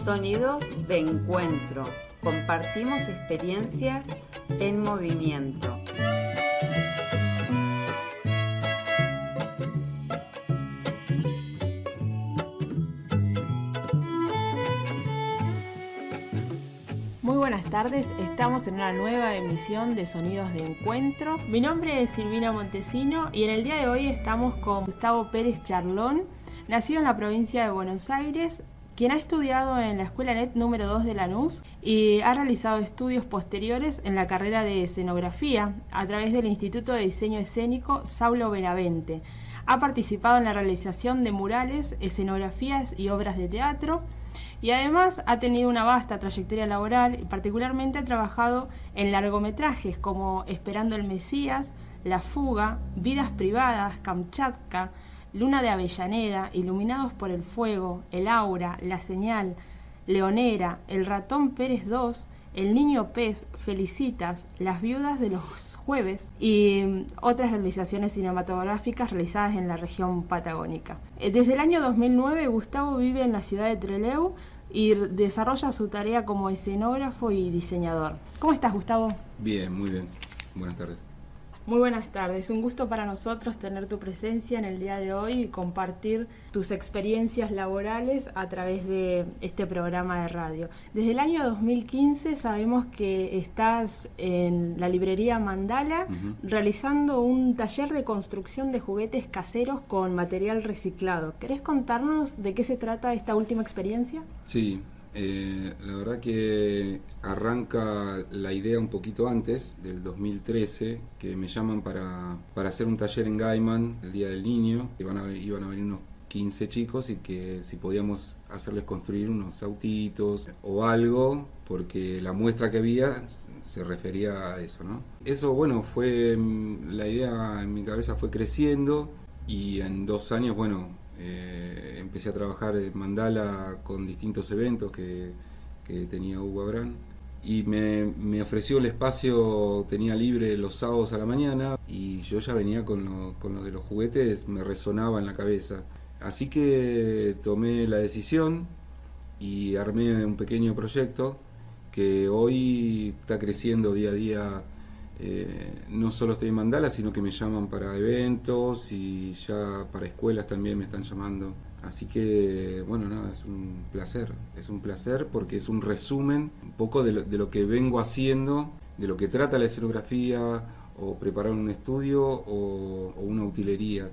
Sonidos de encuentro. Compartimos experiencias en movimiento. Muy buenas tardes, estamos en una nueva emisión de Sonidos de Encuentro. Mi nombre es Silvina Montesino y en el día de hoy estamos con Gustavo Pérez Charlón, nacido en la provincia de Buenos Aires, quien ha estudiado en la Escuela NET número 2 de Lanús y ha realizado estudios posteriores en la carrera de escenografía a través del Instituto de Diseño Escénico Saulo Benavente. Ha participado en la realización de murales, escenografías y obras de teatro. Y además ha tenido una vasta trayectoria laboral y particularmente ha trabajado en largometrajes como Esperando el Mesías, La Fuga, Vidas Privadas, Kamchatka, Luna de Avellaneda, Iluminados por el Fuego, El Aura, La Señal, Leonera, El Ratón Pérez II, El Niño Pez, Felicitas, Las Viudas de los Jueves y otras realizaciones cinematográficas realizadas en la región patagónica. Desde el año 2009, Gustavo vive en la ciudad de Trelew y desarrolla su tarea como escenógrafo y diseñador. ¿Cómo estás, Gustavo? Bien, muy bien. Buenas tardes. Muy buenas tardes. Un gusto para nosotros tener tu presencia en el día de hoy y compartir tus experiencias laborales a través de este programa de radio. Desde el año 2015 sabemos que estás en la librería Mandala realizando un taller de construcción de juguetes caseros con material reciclado. ¿Querés contarnos de qué se trata esta última experiencia? Sí. La verdad que arranca la idea un poquito antes, del 2013, que me llaman para hacer un taller en Gaiman, el Día del Niño, que iban a venir unos 15 chicos y que si podíamos hacerles construir unos autitos o algo, porque la muestra que había se refería a eso, ¿no? Eso, bueno, fue la idea en mi cabeza fue creciendo y en 2 años, bueno, empecé a trabajar en Mandala con distintos eventos que tenía Hugo Abrán y me ofreció el espacio, tenía libre los sábados a la mañana y yo ya venía con lo de los juguetes, me resonaba en la cabeza, así que tomé la decisión y armé un pequeño proyecto que hoy está creciendo día a día. No solo estoy en Mandala, sino que me llaman para eventos y ya para escuelas también me están llamando. Así que, bueno, nada, es un placer porque es un resumen un poco de lo que vengo haciendo, de lo que trata la escenografía o preparar un estudio o una utilería.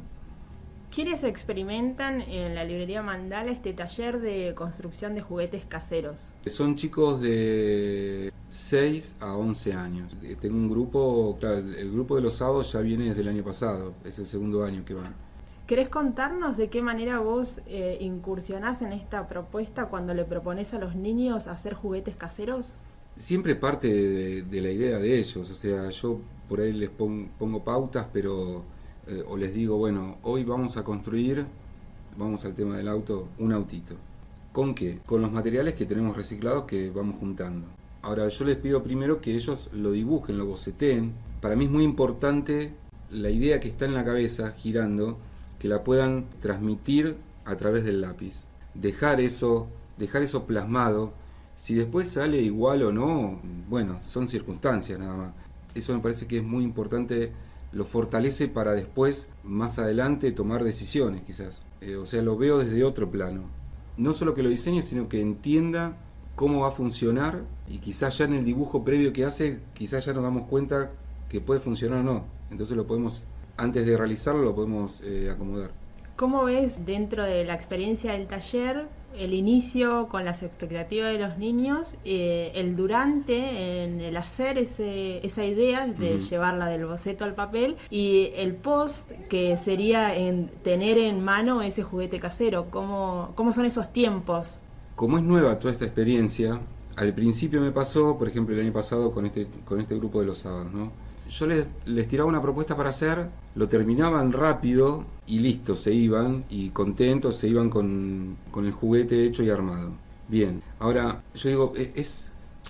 ¿Quiénes experimentan en la librería Mandala este taller de construcción de juguetes caseros? Son chicos de 6 a 11 años. Tengo un grupo, claro, el grupo de los sábados ya viene desde el año pasado, es el segundo año que van. ¿Querés contarnos de qué manera vos incursionás en esta propuesta cuando le proponés a los niños hacer juguetes caseros? Siempre parte de la idea de ellos, o sea, yo por ahí les pongo pautas, pero o les digo, bueno, hoy vamos a construir, vamos al tema del auto, un autito. ¿Con qué? Con los materiales que tenemos reciclados que vamos juntando. Ahora, yo les pido primero que ellos lo dibujen, lo boceteen. Para mí es muy importante la idea que está en la cabeza girando, que la puedan transmitir a través del lápiz. Dejar eso plasmado. Si después sale igual o no, bueno, son circunstancias nada más. Eso me parece que es muy importante, lo fortalece para después, más adelante, tomar decisiones quizás. O sea, lo veo desde otro plano. No solo que lo diseñe, sino que entienda cómo va a funcionar y quizás ya en el dibujo previo que hace, quizás ya nos damos cuenta que puede funcionar o no. Entonces lo podemos, antes de realizarlo, lo podemos acomodar. ¿Cómo ves dentro de la experiencia del taller el inicio con las expectativas de los niños, el durante en el hacer esa idea de llevarla del boceto al papel y el post que sería en tener en mano ese juguete casero? ¿Cómo son esos tiempos? Como es nueva toda esta experiencia, al principio me pasó, por ejemplo, el año pasado con este grupo de los sábados, ¿no? Yo les tiraba una propuesta para hacer, lo terminaban rápido y listo, se iban y contentos, se iban con el juguete hecho y armado. Bien, ahora yo digo,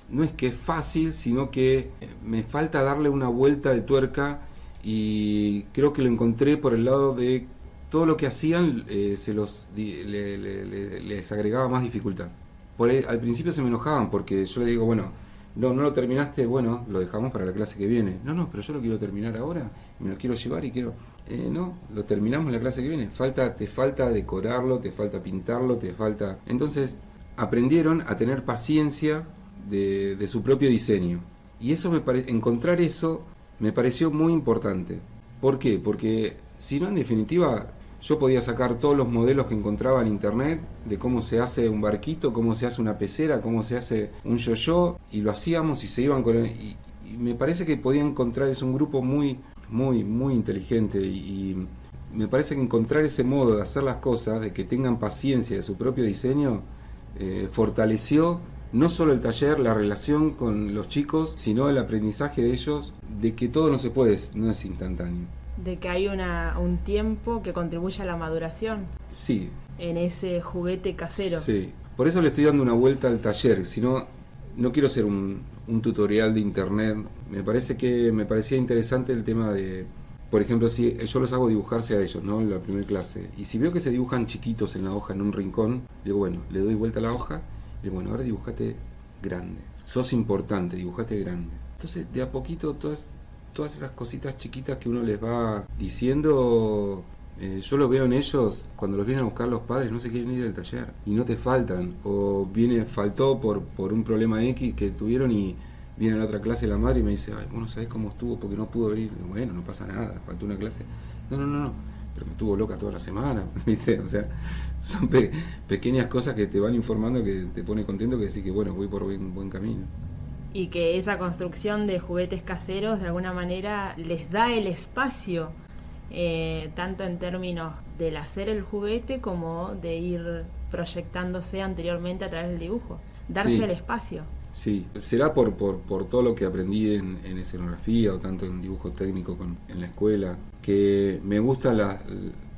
no es que es fácil, sino que me falta darle una vuelta de tuerca y creo que lo encontré por el lado de todo lo que hacían les agregaba más dificultad. al principio se me enojaban porque yo les digo, bueno, no lo terminaste, bueno, lo dejamos para la clase que viene. No, pero yo lo quiero terminar ahora, me lo quiero llevar y quiero... no, lo terminamos en la clase que viene. Te falta decorarlo, te falta pintarlo, te falta... Entonces aprendieron a tener paciencia de su propio diseño. Y eso encontrar eso me pareció muy importante. ¿Por qué? Porque si no, en definitiva, yo podía sacar todos los modelos que encontraba en internet de cómo se hace un barquito, cómo se hace una pecera, cómo se hace un yo-yo, y lo hacíamos y se iban con él. Y me parece que podía encontrar, es un grupo muy inteligente, y me parece que encontrar ese modo de hacer las cosas, de que tengan paciencia de su propio diseño, fortaleció no solo el taller, la relación con los chicos, sino el aprendizaje de ellos, de que todo no es instantáneo. De que hay un tiempo que contribuye a la maduración. Sí. En ese juguete casero. Sí. Por eso le estoy dando una vuelta al taller, si no quiero hacer un tutorial de internet. Me parecía interesante el tema de, por ejemplo, si yo los hago dibujarse a ellos, ¿no? En la primera clase. Y si veo que se dibujan chiquitos en la hoja, en un rincón, digo, bueno, le doy vuelta a la hoja, digo, bueno, ahora dibujate grande. Sos importante, dibujate grande. Entonces, de a poquito, todas esas cositas chiquitas que uno les va diciendo, yo lo veo en ellos, cuando los vienen a buscar los padres, no se quieren ir del taller. Y no te faltan. O faltó por un problema X que tuvieron y viene a la otra clase la madre y me dice, ay, vos no sabés cómo estuvo porque no pudo venir. Digo, bueno, no pasa nada, faltó una clase. No, pero me tuvo loca toda la semana, ¿viste? O sea, son pequeñas cosas que te van informando, que te pone contento, que decís que bueno, voy por buen camino. Y que esa construcción de juguetes caseros de alguna manera les da el espacio, tanto en términos del hacer el juguete como de ir proyectándose anteriormente a través del dibujo, darse Sí. el espacio. Sí, será por todo lo que aprendí en escenografía o tanto en dibujo técnico en la escuela, que me gustan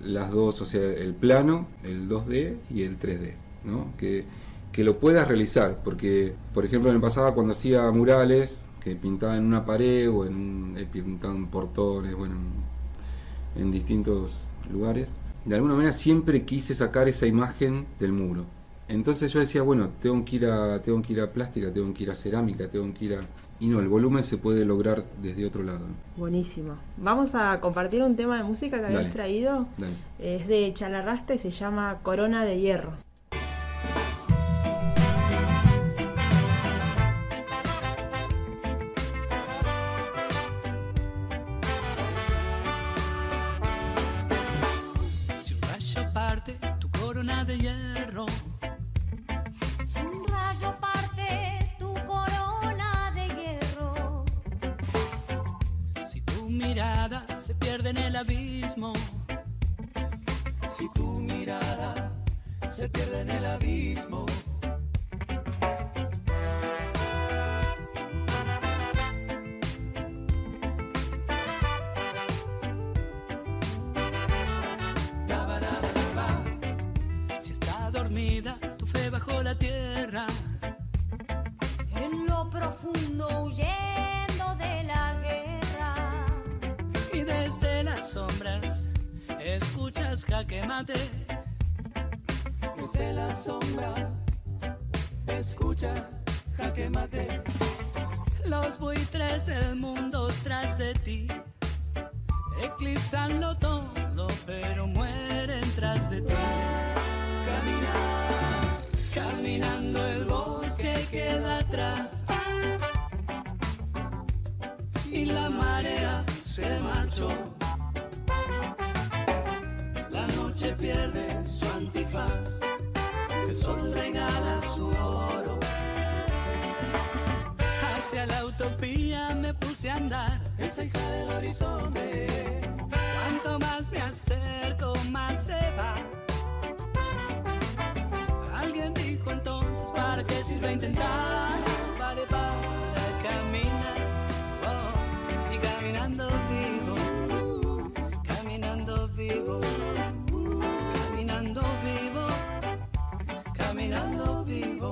las dos, o sea, el plano, el 2D y el 3D, ¿no? Que lo puedas realizar, porque, por ejemplo, me pasaba cuando hacía murales, que pintaba en una pared o pintaba en portones, bueno, en distintos lugares. De alguna manera siempre quise sacar esa imagen del muro. Entonces yo decía, bueno, tengo que ir a plástica, tengo que ir a cerámica, y no, el volumen se puede lograr desde otro lado. Buenísimo. Vamos a compartir un tema de música que habías Dale. traído. Dale. Es de Chalarrasta y se llama Corona de Hierro. Si un rayo parte tu corona de hierro, Si un rayo parte tu corona de hierro, si tu mirada se pierde en el abismo, Si tu mirada se pierde en el abismo, si está dormida tu fe bajo la tierra, en lo profundo huyendo de la guerra, y desde las sombras escuchas jaque mate, desde las sombras, escucha jaque mate. los buitres del mundo tras de ti, eclipsando todo, pero mueren tras de ti. Caminando el bosque queda atrás, y la marea se marchó. La noche pierde su antifaz, el sol regala su oro. Hacia la utopía me puse a andar, Esa hija del horizonte, cuanto más me acerco más se va. Alguien dijo entonces, ¿para qué sirve intentar? Vale para caminar, oh, y caminando vivo, caminando vivo, caminando vivo, caminando vivo.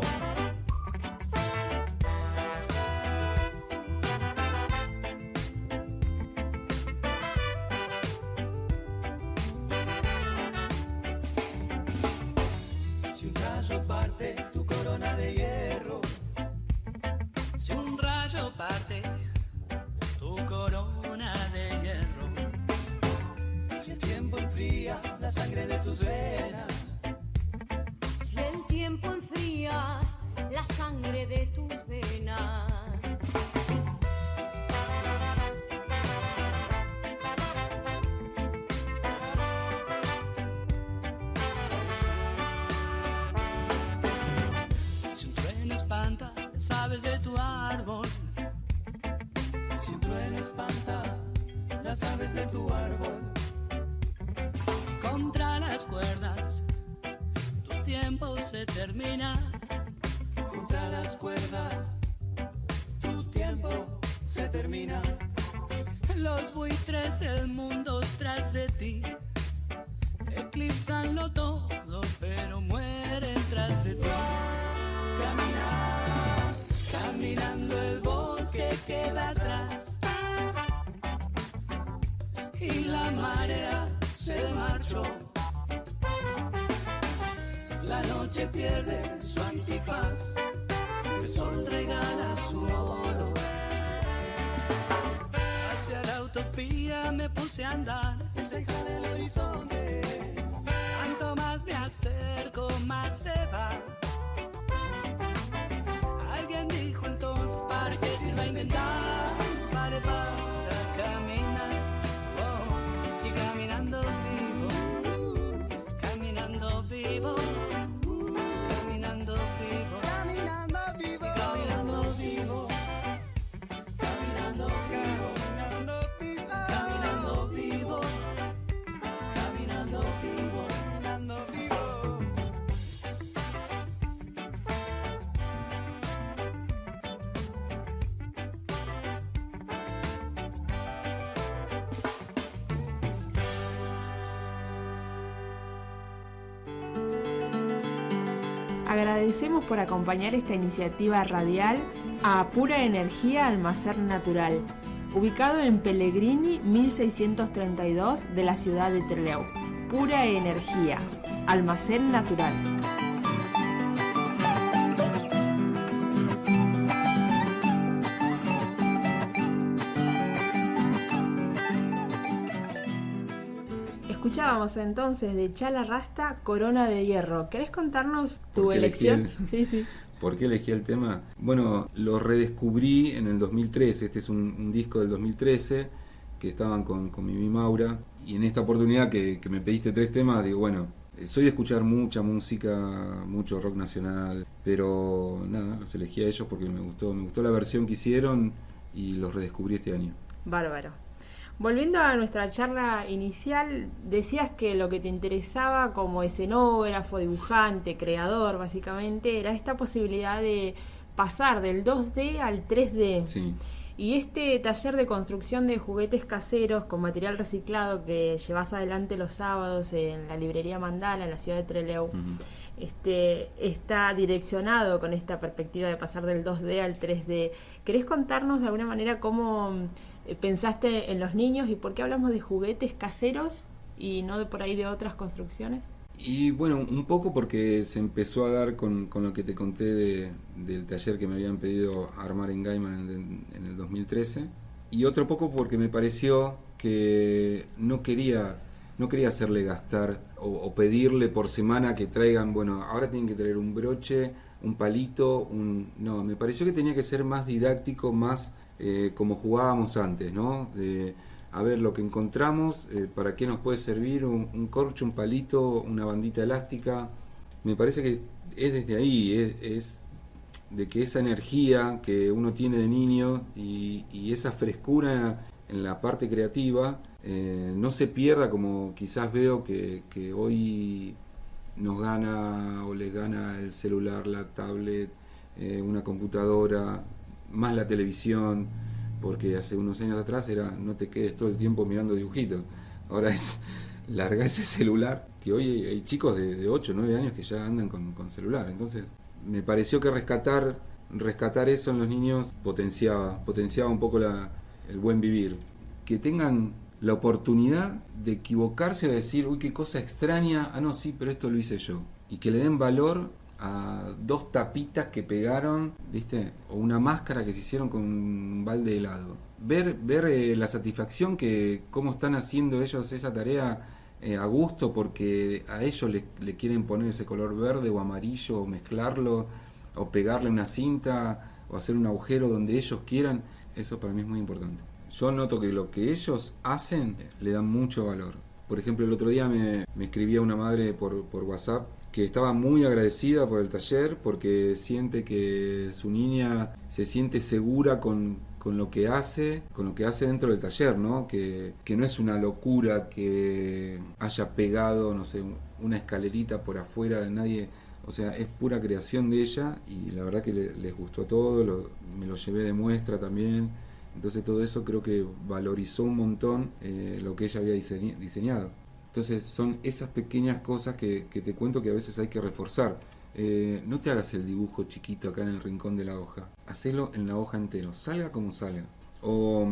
si un rayo parte tu corona de las aves de tu árbol. Contra las cuerdas, tu tiempo se termina. Contra las cuerdas, tu tiempo se termina. Los buitres del mundo tras de ti eclipsanlo todo, pero mueren tras de ti. Caminar, caminando el bosque queda atrás. Y la marea se marchó. La noche pierde su antifaz, el sol regala su oro. Hacia la utopía me puse a andar. Cerca del horizonte, Cuanto más me acerco, más se va. Alguien dijo entonces, ¿para qué se va a intentar? Para caminar, oh, y caminando vivo, caminando vivo, caminando vivo, caminando vivo, caminando vivo, caminando vivo, caminando vivo, caminando vivo, caminando vivo. Agradecemos por acompañar esta iniciativa radial a Pura Energía Almacén Natural, ubicado en Pellegrini 1632 de la ciudad de Trelew. Pura Energía, Almacén Natural. Escuchábamos entonces de Chala Rasta, Corona de Hierro. ¿Querés contarnos tu ¿Por qué elección? elegí Sí. ¿Por qué elegí el tema? Bueno, lo redescubrí en el 2013. Este es un disco del 2013 que estaban con Mimi Maura. Y en esta oportunidad que me pediste 3 temas, digo, bueno, soy de escuchar mucha música, mucho rock nacional, pero nada, los elegí a ellos porque me gustó la versión que hicieron y los redescubrí este año. Bárbaro. Volviendo a nuestra charla inicial, decías que lo que te interesaba como escenógrafo, dibujante, creador, básicamente, era esta posibilidad de pasar del 2D al 3D. Sí. Y este taller de construcción de juguetes caseros con material reciclado que llevas adelante los sábados en la librería Mandala, en la ciudad de Trelew, está direccionado con esta perspectiva de pasar del 2D al 3D. ¿Querés contarnos de alguna manera cómo pensaste en los niños y por qué hablamos de juguetes caseros y no de por ahí de otras construcciones? Y bueno, un poco porque se empezó a dar con lo que te conté del taller que me habían pedido armar en Gaiman en el 2013, y otro poco porque me pareció que no quería hacerle gastar o pedirle por semana que traigan, bueno, ahora tienen que traer un broche, un palito, no, me pareció que tenía que ser más didáctico, más como jugábamos antes, ¿no? A ver lo que encontramos, para qué nos puede servir un corcho, un palito, una bandita elástica. Me parece que es desde ahí, es de que esa energía que uno tiene de niño y esa frescura en la parte creativa no se pierda, como quizás veo que hoy nos gana o les gana el celular, la tablet, una computadora, más la televisión. Porque hace unos años atrás era no te quedes todo el tiempo mirando dibujitos. Ahora es larga ese celular, que hoy hay chicos de 8 o 9 años que ya andan con celular. Entonces me pareció que rescatar eso en los niños potenciaba un poco el buen vivir. Que tengan la oportunidad de equivocarse o de decir, uy, qué cosa extraña, no, sí, pero esto lo hice yo. Y que le den valor a 2 tapitas que pegaron, ¿viste? O una máscara que se hicieron con un balde de helado. Ver la satisfacción que cómo están haciendo ellos esa tarea a gusto, porque a ellos le quieren poner ese color verde o amarillo, o mezclarlo, o pegarle una cinta, o hacer un agujero donde ellos quieran. Eso para mí es muy importante. Yo noto que lo que ellos hacen le dan mucho valor. Por ejemplo, el otro día me escribía una madre por WhatsApp que estaba muy agradecida por el taller porque siente que su niña se siente segura con lo que hace dentro del taller, ¿no? Que no es una locura que haya pegado, no sé, una escalerita por afuera de nadie. O sea, es pura creación de ella y la verdad que les gustó todo, me lo llevé de muestra también. Entonces todo eso creo que valorizó un montón lo que ella había diseñado. Entonces son esas pequeñas cosas que te cuento que a veces hay que reforzar. No te hagas el dibujo chiquito acá en el rincón de la hoja. Hacelo en la hoja entero, salga como salga. O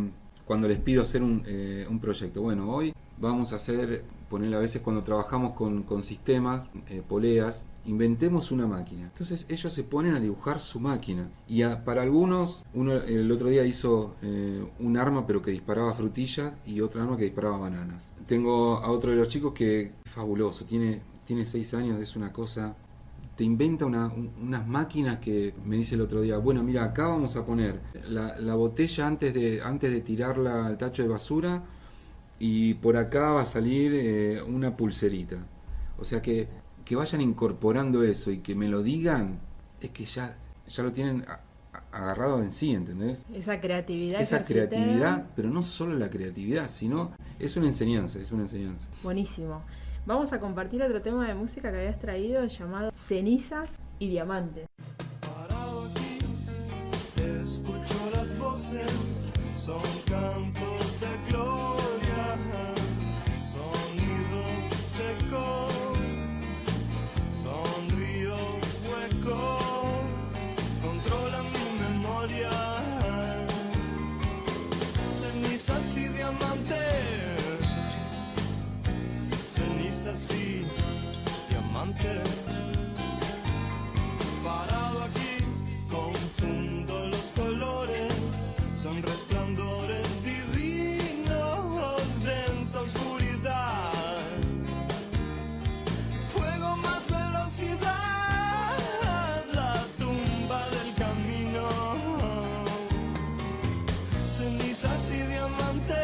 cuando les pido hacer un proyecto. Bueno, hoy vamos a hacer, ponerle a veces cuando trabajamos con sistemas, poleas, inventemos una máquina. Entonces ellos se ponen a dibujar su máquina. Y para algunos, uno el otro día hizo un arma pero que disparaba frutillas y otra arma que disparaba bananas. Tengo a otro de los chicos que es fabuloso, tiene 6 años, es una cosa... Te inventa unas máquinas que me dice el otro día, bueno, mira, acá vamos a poner la botella antes de tirarla al tacho de basura y por acá va a salir una pulserita. O sea que vayan incorporando eso y que me lo digan, es que ya lo tienen agarrado en sí, ¿entendés? Esa creatividad. Esa creatividad, pero no solo la creatividad, sino es una enseñanza. Buenísimo. Vamos a compartir otro tema de música que habías traído llamado Cenizas y Diamantes. Parado aquí, escucho las voces, son cantos de gloria, sonidos secos, son ríos huecos, controlan mi memoria, cenizas y diamantes. Cenizas y diamantes. Parado aquí, confundo los colores, son resplandores divinos, densa oscuridad, fuego más velocidad, la tumba del camino, cenizas y diamantes.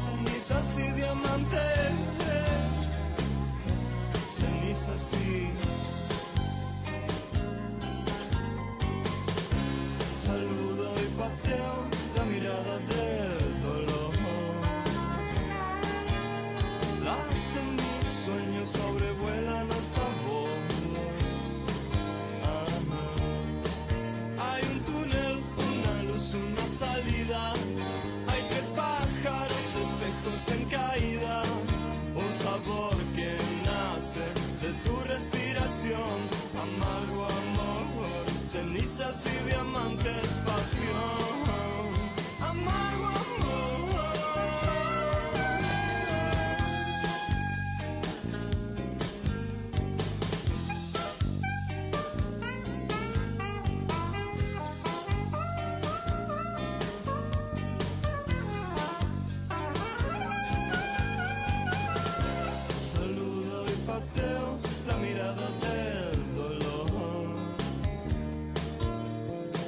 Cenizas y diamantes, cenizas y saludo y pateo la mirada del dolor, laten mis sueños, sobrevuelan hasta vos. Hay un túnel, una luz, una salida, hay 3 pájaros, espejos en caída, un sabor que nace de tu respiración, amargo amor, cenizas y diamantes, pasión, amargo amor. La mirada del dolor,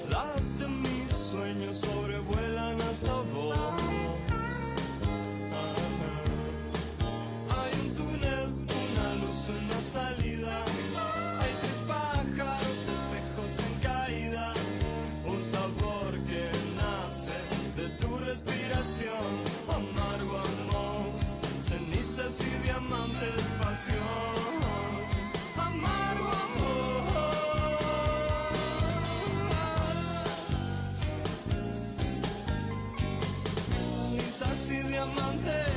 laten mis sueños, sobrevuelan hasta vos. Hay un túnel, una luz, una salida, hay 3 pájaros, espejos en caída, un sabor que nace de tu respiración, amargo amor, cenizas y diamantes, pasión. Amargo amor, cenizas y diamantes.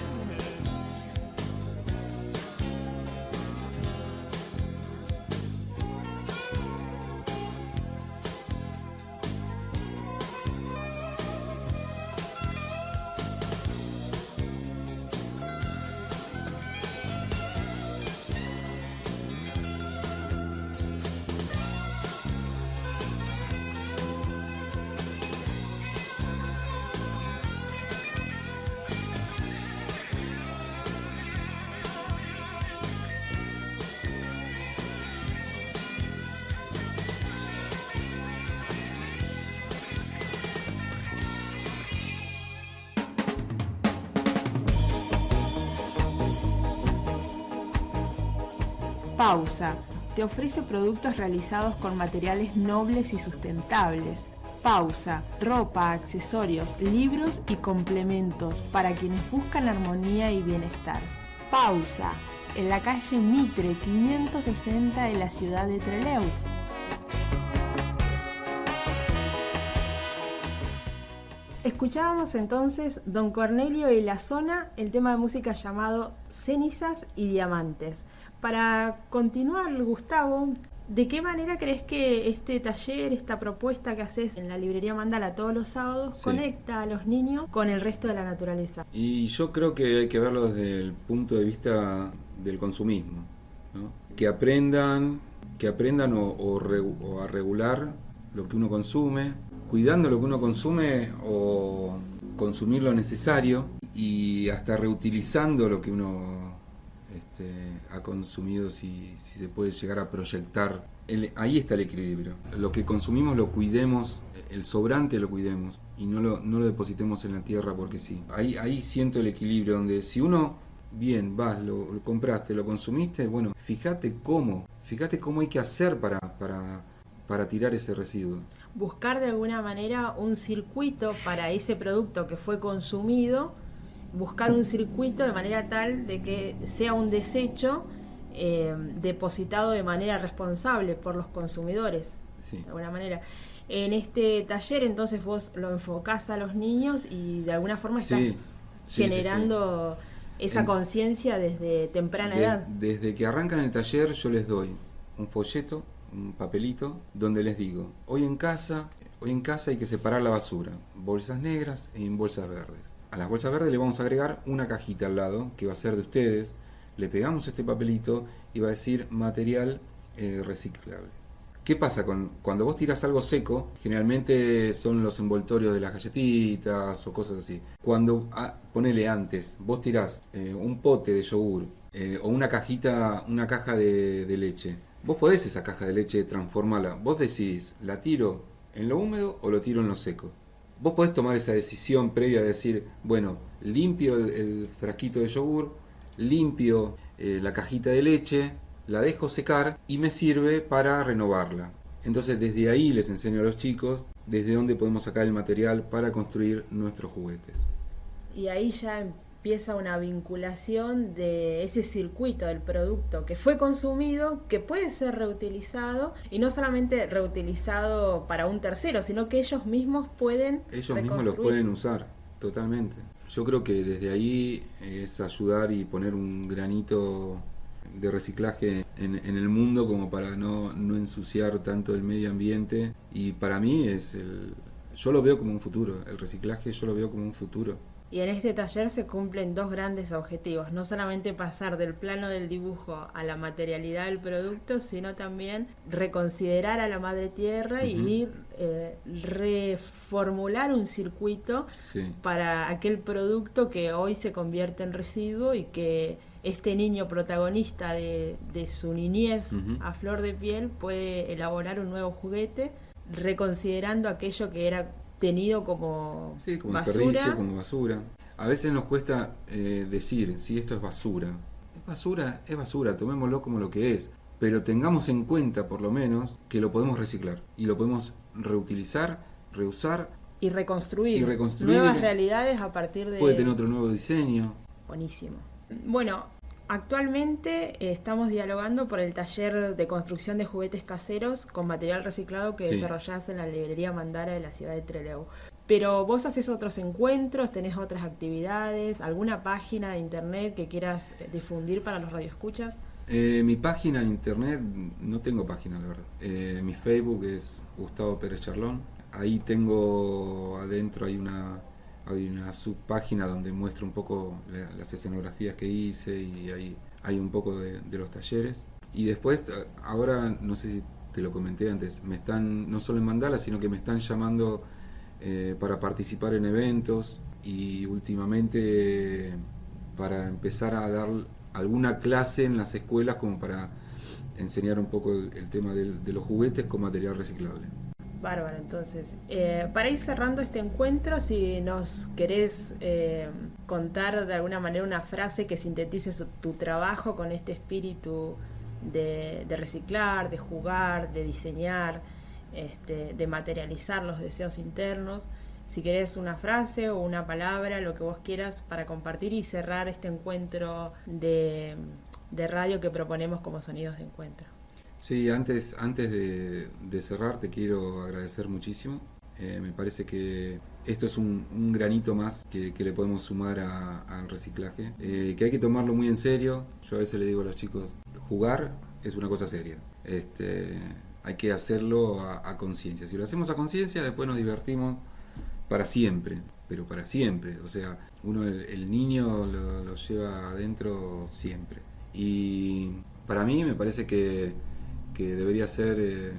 Pausa te ofrece productos realizados con materiales nobles y sustentables. Pausa, ropa, accesorios, libros y complementos para quienes buscan armonía y bienestar. Pausa, en la calle Mitre 560 en la ciudad de Trelew. Escuchábamos entonces Don Cornelio y la Zona, el tema de música llamado Cenizas y Diamantes. Para continuar, Gustavo, ¿de qué manera crees que este taller, esta propuesta que haces en la librería Mandala todos los sábados, Sí. conecta a los niños con el resto de la naturaleza? Y yo creo que hay que verlo desde el punto de vista del consumismo, ¿no? Que aprendan o a regular lo que uno consume, cuidando lo que uno consume o consumir lo necesario y hasta reutilizando lo que uno ha consumido, si se puede llegar a proyectar. Ahí está el equilibrio. Lo que consumimos lo cuidemos, el sobrante lo cuidemos y no lo depositemos en la tierra porque sí. Ahí siento el equilibrio, donde si uno, bien, vas, lo compraste, lo consumiste, bueno, fíjate cómo hay que hacer para tirar ese residuo. Buscar de alguna manera un circuito para ese producto que fue consumido, buscar un circuito de manera tal de que sea un desecho depositado de manera responsable por los consumidores, Sí. de alguna manera. En este taller entonces vos lo enfocás a los niños y de alguna forma estás generando esa conciencia desde temprana edad. Desde que arrancan el taller yo les doy un folleto, un papelito, donde les digo, hoy en casa hay que separar la basura, bolsas negras y bolsas verdes. A las bolsas verdes le vamos a agregar una cajita al lado, que va a ser de ustedes, le pegamos este papelito y va a decir material reciclable. ¿Qué pasa cuando vos tirás algo seco? Generalmente son los envoltorios de las galletitas o cosas así. Cuando, ponele antes, vos tirás un pote de yogur o una caja de leche. Vos podés esa caja de leche transformarla. Vos decidís, ¿la tiro en lo húmedo o lo tiro en lo seco? Vos podés tomar esa decisión previa de decir, bueno, limpio el frasquito de yogur, limpio la cajita de leche, la dejo secar y me sirve para renovarla. Entonces desde ahí les enseño a los chicos desde dónde podemos sacar el material para construir nuestros juguetes. Y ahí ya empieza una vinculación de ese circuito del producto que fue consumido, que puede ser reutilizado, y no solamente reutilizado para un tercero, sino que ellos mismos pueden Ellos mismos lo pueden usar, totalmente. Yo creo que desde ahí es ayudar y poner un granito de reciclaje en el mundo como para no ensuciar tanto el medio ambiente, y para mí yo lo veo como un futuro, el reciclaje yo lo veo como un futuro. Y en este taller se cumplen dos grandes objetivos, no solamente pasar del plano del dibujo a la materialidad del producto, sino también reconsiderar a la madre tierra y reformular un circuito para aquel producto que hoy se convierte en residuo y que este niño protagonista de su niñez a flor de piel puede elaborar un nuevo juguete, reconsiderando aquello que era tenido como desperdicio, como basura. A veces nos cuesta decir si esto es basura. Es basura, tomémoslo como lo que es, pero tengamos en cuenta por lo menos que lo podemos reciclar y lo podemos reutilizar, reusar y reconstruir nuevas realidades a partir de... Puede tener otro nuevo diseño. Buenísimo. Bueno, actualmente estamos dialogando por el taller de construcción de juguetes caseros con material reciclado que desarrollás en la librería Mandala de la ciudad de Trelew. Pero vos haces otros encuentros, tenés otras actividades, alguna página de internet que quieras difundir para los radioescuchas. Mi página de internet, no tengo página, la verdad. Mi Facebook es Gustavo Pérez Charlón. Ahí tengo adentro, hay una subpágina donde muestro un poco las escenografías que hice y hay un poco de los talleres. Y después, ahora, no sé si te lo comenté antes, me están, no solo en Mandala, sino que me están llamando para participar en eventos y últimamente para empezar a dar alguna clase en las escuelas como para enseñar un poco el tema de los juguetes con material reciclable. Bárbaro, entonces. Para ir cerrando este encuentro, si nos querés contar de alguna manera una frase que sintetice tu trabajo con este espíritu de reciclar, de jugar, de diseñar, de materializar los deseos internos. Si querés una frase o una palabra, lo que vos quieras para compartir y cerrar este encuentro de radio que proponemos como Sonidos de Encuentro. Sí, antes de cerrar te quiero agradecer muchísimo. Me parece que esto es un granito más que le podemos sumar al reciclaje, que hay que tomarlo muy en serio. Yo a veces le digo a los chicos, jugar es una cosa seria. Hay que hacerlo a conciencia. Si lo hacemos a conciencia, después nos divertimos para siempre, pero para siempre. O sea, uno el niño lo lleva adentro siempre. Y para mí me parece que debería ser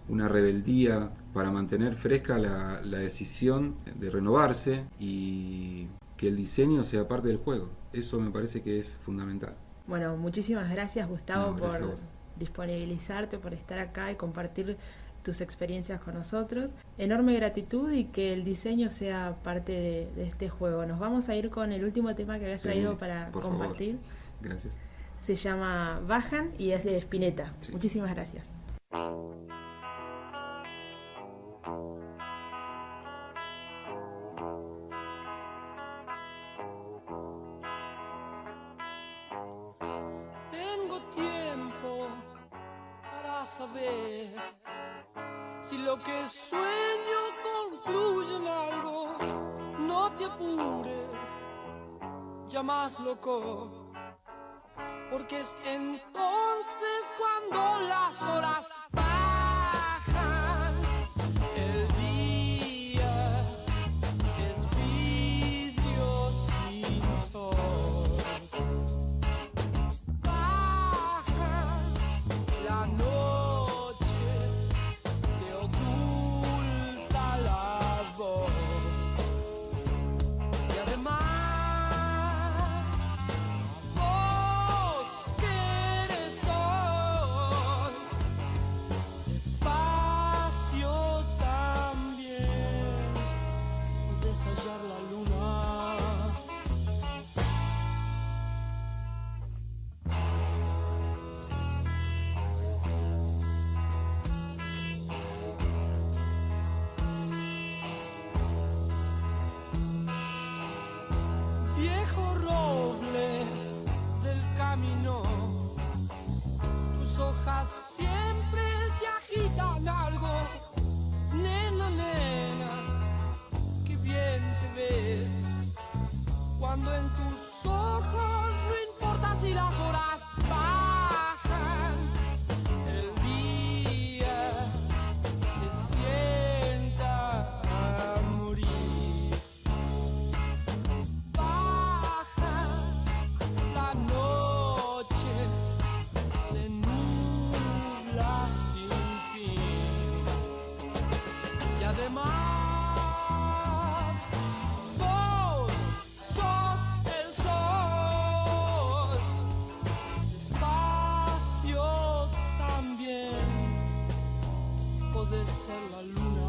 una rebeldía para mantener fresca la decisión de renovarse y que el diseño sea parte del juego. Eso me parece que es fundamental. Bueno, muchísimas gracias, Gustavo, Gracias por disponibilizarte, por estar acá y compartir tus experiencias con nosotros. Enorme gratitud y que el diseño sea parte de este juego. Nos vamos a ir con el último tema que habías traído para compartir. Favor. Gracias. Se llama Bajan y es de Spinetta. Sí. Muchísimas gracias. Tengo tiempo para saber si lo que sueño concluye en algo. No te apures, ya más loco, porque es entonces cuando las horas bajan. El día es vidrio sin sol. Baja la noche, te oculta la voz. Y además la luna. Viejo roble del camino, tus hojas siempre se agitan algo. Nena, nena, bien te ves cuando en tus ojos no importa si las horas bajan. El día se sienta a morir. Baja la noche, se nubla sin fin. Y además de ser la luna.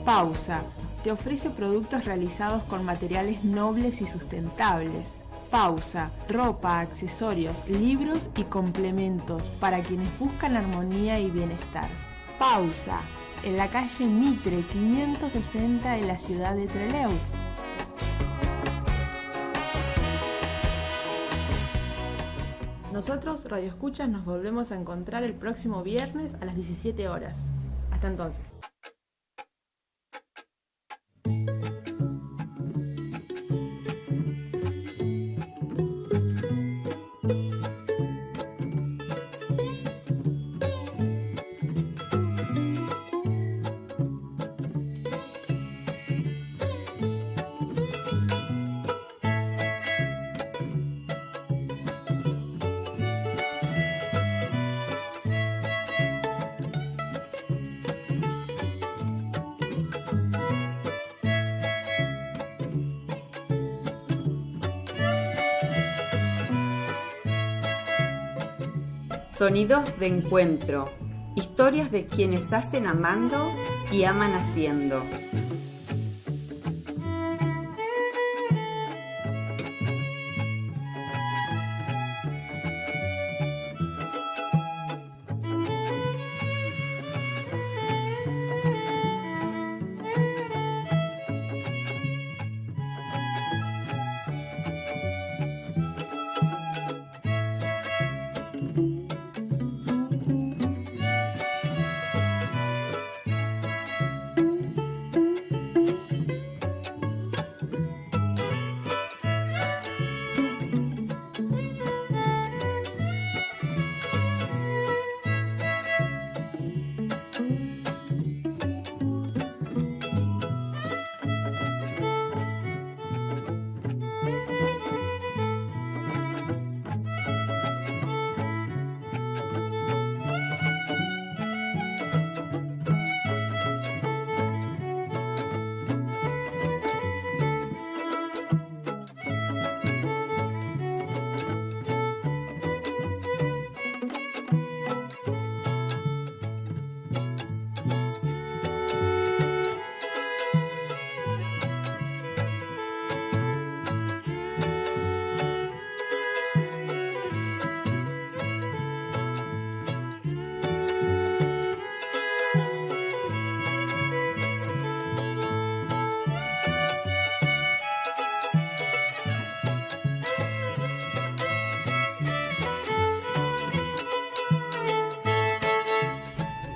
Pausa te ofrece productos realizados con materiales nobles y sustentables. Pausa, ropa, accesorios, libros y complementos para quienes buscan armonía y bienestar. Pausa, en la calle Mitre 560 en la ciudad de Trelew. Nosotros, Radio Escuchas, nos volvemos a encontrar el próximo viernes a las 17 horas. Hasta entonces. Sonidos de encuentro, historias de quienes hacen amando y aman haciendo.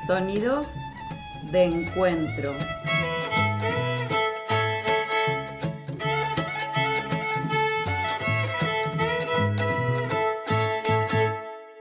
Sonidos de encuentro.